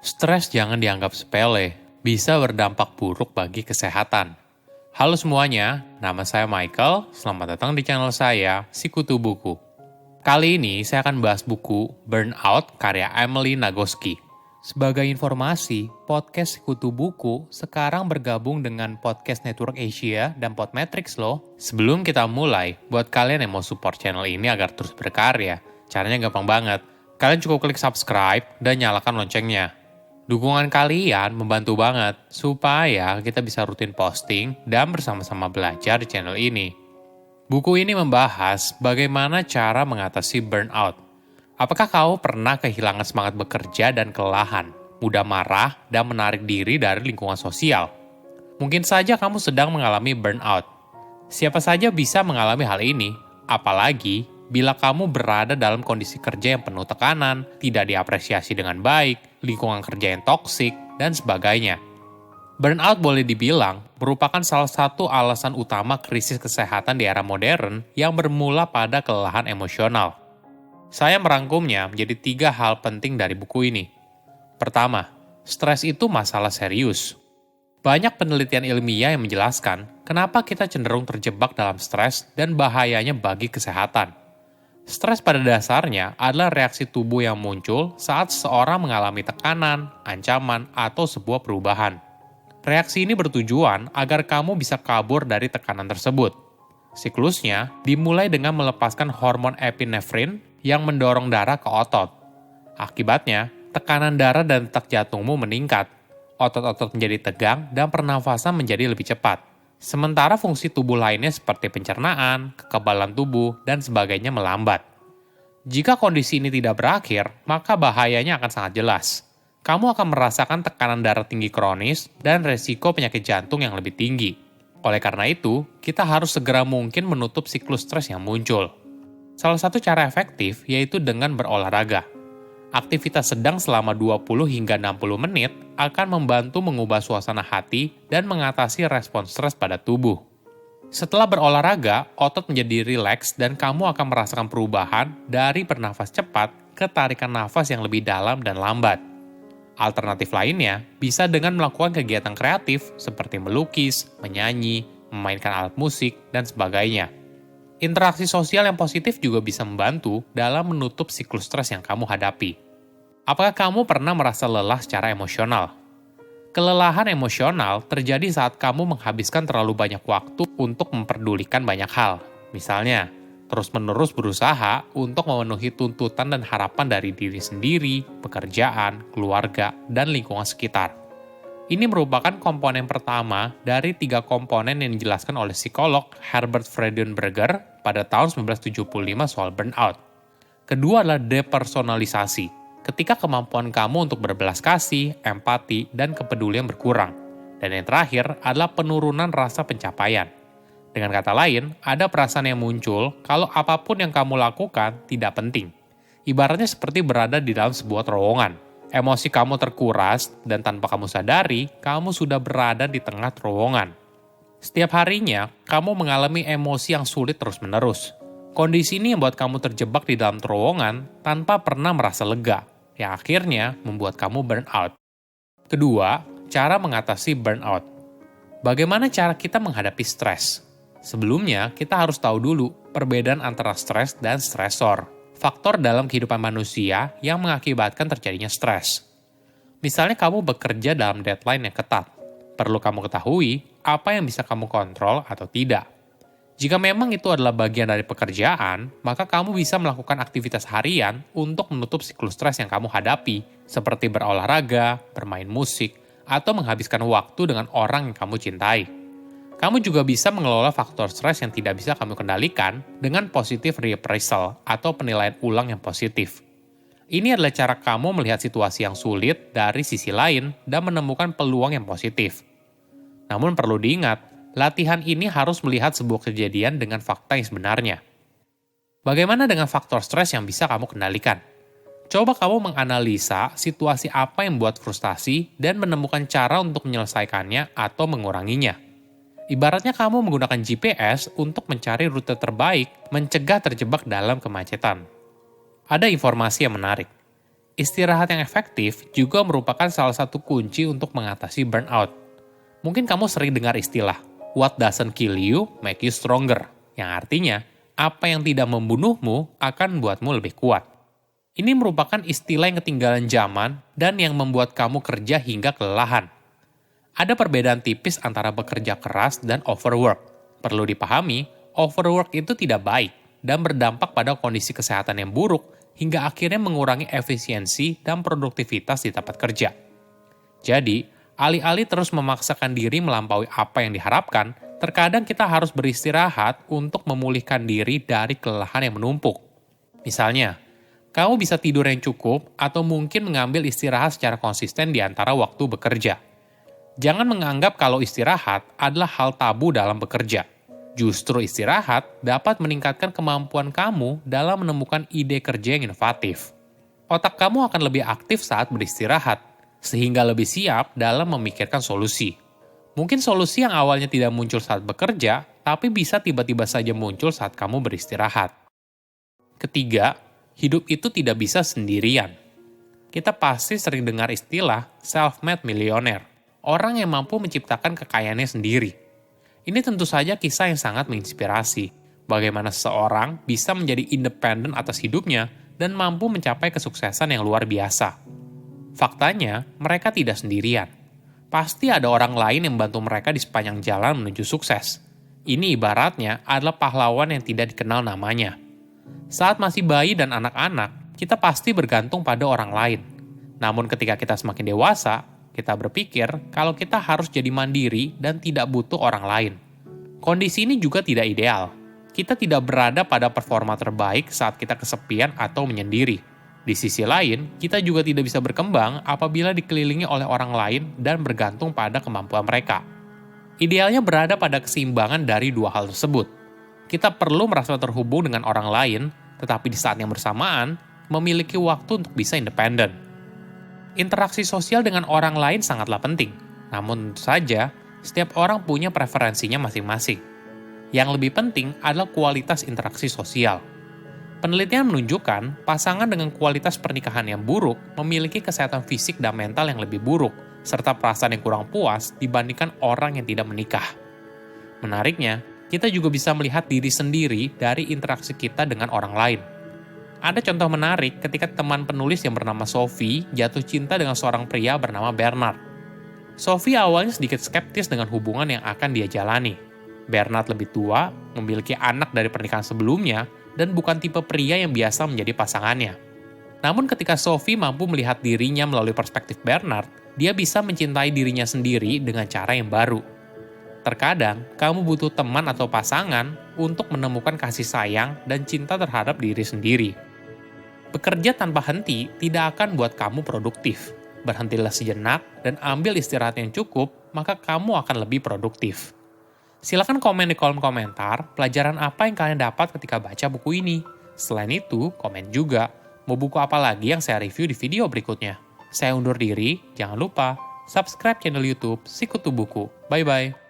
Stres jangan dianggap sepele, bisa berdampak buruk bagi kesehatan. Halo semuanya, nama saya Michael, selamat datang di channel saya, Sikutu Buku. Kali ini saya akan bahas buku Burnout karya Emily Nagoski. Sebagai informasi, podcast Sikutu Buku sekarang bergabung dengan Podcast Network Asia dan Podmetrics loh. Sebelum kita mulai, buat kalian yang mau support channel ini agar terus berkarya, caranya gampang banget. Kalian cukup klik subscribe dan nyalakan loncengnya. Dukungan kalian membantu banget supaya kita bisa rutin posting dan bersama-sama belajar di channel ini. Buku ini membahas bagaimana cara mengatasi burnout. Apakah kamu pernah kehilangan semangat bekerja dan kelelahan, mudah marah, dan menarik diri dari lingkungan sosial? Mungkin saja kamu sedang mengalami burnout. Siapa saja bisa mengalami hal ini, apalagi bila kamu berada dalam kondisi kerja yang penuh tekanan, tidak diapresiasi dengan baik, lingkungan kerja yang toksik, dan sebagainya. Burnout boleh dibilang merupakan salah satu alasan utama krisis kesehatan di era modern yang bermula pada kelelahan emosional. Saya merangkumnya menjadi 3 hal penting dari buku ini. Pertama, stres itu masalah serius. Banyak penelitian ilmiah yang menjelaskan kenapa kita cenderung terjebak dalam stres dan bahayanya bagi kesehatan. Stres pada dasarnya adalah reaksi tubuh yang muncul saat seseorang mengalami tekanan, ancaman, atau sebuah perubahan. Reaksi ini bertujuan agar kamu bisa kabur dari tekanan tersebut. Siklusnya dimulai dengan melepaskan hormon epinefrin yang mendorong darah ke otot. Akibatnya, tekanan darah dan detak jantungmu meningkat. Otot-otot menjadi tegang dan pernafasan menjadi lebih cepat. Sementara fungsi tubuh lainnya seperti pencernaan, kekebalan tubuh, dan sebagainya melambat. Jika kondisi ini tidak berakhir, maka bahayanya akan sangat jelas. Kamu akan merasakan tekanan darah tinggi kronis dan resiko penyakit jantung yang lebih tinggi. Oleh karena itu, kita harus segera mungkin menutup siklus stres yang muncul. Salah satu cara efektif yaitu dengan berolahraga. Aktivitas sedang selama 20 hingga 60 menit akan membantu mengubah suasana hati dan mengatasi respons stres pada tubuh. Setelah berolahraga, otot menjadi rileks dan kamu akan merasakan perubahan dari bernafas cepat ke tarikan nafas yang lebih dalam dan lambat. Alternatif lainnya bisa dengan melakukan kegiatan kreatif seperti melukis, menyanyi, memainkan alat musik, dan sebagainya. Interaksi sosial yang positif juga bisa membantu dalam menutup siklus stres yang kamu hadapi. Apakah kamu pernah merasa lelah secara emosional? Kelelahan emosional terjadi saat kamu menghabiskan terlalu banyak waktu untuk memperdulikan banyak hal. Misalnya, terus-menerus berusaha untuk memenuhi tuntutan dan harapan dari diri sendiri, pekerjaan, keluarga, dan lingkungan sekitar. Ini merupakan komponen pertama dari 3 komponen yang dijelaskan oleh psikolog Herbert Freudenberger pada tahun 1975 soal burnout. Kedua adalah depersonalisasi, ketika kemampuan kamu untuk berbelas kasih, empati, dan kepedulian berkurang. Dan yang terakhir adalah penurunan rasa pencapaian. Dengan kata lain, ada perasaan yang muncul kalau apapun yang kamu lakukan tidak penting. Ibaratnya seperti berada di dalam sebuah terowongan. Emosi kamu terkuras dan tanpa kamu sadari, kamu sudah berada di tengah terowongan. Setiap harinya, kamu mengalami emosi yang sulit terus-menerus. Kondisi ini membuat kamu terjebak di dalam terowongan tanpa pernah merasa lega, yang akhirnya membuat kamu burnout. Kedua, cara mengatasi burnout. Bagaimana cara kita menghadapi stres? Sebelumnya, kita harus tahu dulu perbedaan antara stres dan stresor, faktor dalam kehidupan manusia yang mengakibatkan terjadinya stres. Misalnya kamu bekerja dalam deadline yang ketat. Perlu kamu ketahui apa yang bisa kamu kontrol atau tidak. Jika memang itu adalah bagian dari pekerjaan, maka kamu bisa melakukan aktivitas harian untuk menutup siklus stres yang kamu hadapi, seperti berolahraga, bermain musik, atau menghabiskan waktu dengan orang yang kamu cintai. Kamu juga bisa mengelola faktor stres yang tidak bisa kamu kendalikan dengan positive reappraisal atau penilaian ulang yang positif. Ini adalah cara kamu melihat situasi yang sulit dari sisi lain dan menemukan peluang yang positif. Namun perlu diingat, latihan ini harus melihat sebuah kejadian dengan fakta yang sebenarnya. Bagaimana dengan faktor stres yang bisa kamu kendalikan? Coba kamu menganalisa situasi apa yang membuat frustasi dan menemukan cara untuk menyelesaikannya atau menguranginya. Ibaratnya kamu menggunakan GPS untuk mencari rute terbaik, mencegah terjebak dalam kemacetan. Ada informasi yang menarik. Istirahat yang efektif juga merupakan salah satu kunci untuk mengatasi burnout. Mungkin kamu sering dengar istilah, "What doesn't kill you, make you stronger." Yang artinya, apa yang tidak membunuhmu akan membuatmu lebih kuat. Ini merupakan istilah yang ketinggalan zaman dan yang membuat kamu kerja hingga kelelahan. Ada perbedaan tipis antara bekerja keras dan overwork. Perlu dipahami, overwork itu tidak baik dan berdampak pada kondisi kesehatan yang buruk hingga akhirnya mengurangi efisiensi dan produktivitas di tempat kerja. Jadi, alih-alih terus memaksakan diri melampaui apa yang diharapkan, terkadang kita harus beristirahat untuk memulihkan diri dari kelelahan yang menumpuk. Misalnya, kamu bisa tidur yang cukup atau mungkin mengambil istirahat secara konsisten di antara waktu bekerja. Jangan menganggap kalau istirahat adalah hal tabu dalam bekerja. Justru istirahat dapat meningkatkan kemampuan kamu dalam menemukan ide kerja yang inovatif. Otak kamu akan lebih aktif saat beristirahat, sehingga lebih siap dalam memikirkan solusi. Mungkin solusi yang awalnya tidak muncul saat bekerja, tapi bisa tiba-tiba saja muncul saat kamu beristirahat. Ketiga, hidup itu tidak bisa sendirian. Kita pasti sering dengar istilah self-made millionaire, orang yang mampu menciptakan kekayaannya sendiri. Ini tentu saja kisah yang sangat menginspirasi, bagaimana seseorang bisa menjadi independen atas hidupnya dan mampu mencapai kesuksesan yang luar biasa. Faktanya, mereka tidak sendirian. Pasti ada orang lain yang membantu mereka di sepanjang jalan menuju sukses. Ini ibaratnya adalah pahlawan yang tidak dikenal namanya. Saat masih bayi dan anak-anak, kita pasti bergantung pada orang lain. Namun ketika kita semakin dewasa, kita berpikir kalau kita harus jadi mandiri dan tidak butuh orang lain. Kondisi ini juga tidak ideal. Kita tidak berada pada performa terbaik saat kita kesepian atau menyendiri. Di sisi lain, kita juga tidak bisa berkembang apabila dikelilingi oleh orang lain dan bergantung pada kemampuan mereka. Idealnya berada pada keseimbangan dari dua hal tersebut. Kita perlu merasa terhubung dengan orang lain, tetapi di saat yang bersamaan, memiliki waktu untuk bisa independen. Interaksi sosial dengan orang lain sangatlah penting, namun tentu saja, setiap orang punya preferensinya masing-masing. Yang lebih penting adalah kualitas interaksi sosial. Penelitian menunjukkan pasangan dengan kualitas pernikahan yang buruk memiliki kesehatan fisik dan mental yang lebih buruk, serta perasaan yang kurang puas dibandingkan orang yang tidak menikah. Menariknya, kita juga bisa melihat diri sendiri dari interaksi kita dengan orang lain. Ada contoh menarik ketika teman penulis yang bernama Sophie jatuh cinta dengan seorang pria bernama Bernard. Sophie awalnya sedikit skeptis dengan hubungan yang akan dia jalani. Bernard lebih tua, memiliki anak dari pernikahan sebelumnya, dan bukan tipe pria yang biasa menjadi pasangannya. Namun ketika Sophie mampu melihat dirinya melalui perspektif Bernard, dia bisa mencintai dirinya sendiri dengan cara yang baru. Terkadang, kamu butuh teman atau pasangan untuk menemukan kasih sayang dan cinta terhadap diri sendiri. Bekerja tanpa henti tidak akan buat kamu produktif. Berhentilah sejenak dan ambil istirahat yang cukup, maka kamu akan lebih produktif. Silakan komen di kolom komentar pelajaran apa yang kalian dapat ketika baca buku ini. Selain itu, komen juga mau buku apa lagi yang saya review di video berikutnya. Saya undur diri, jangan lupa subscribe channel YouTube Sikutu Buku. Bye-bye.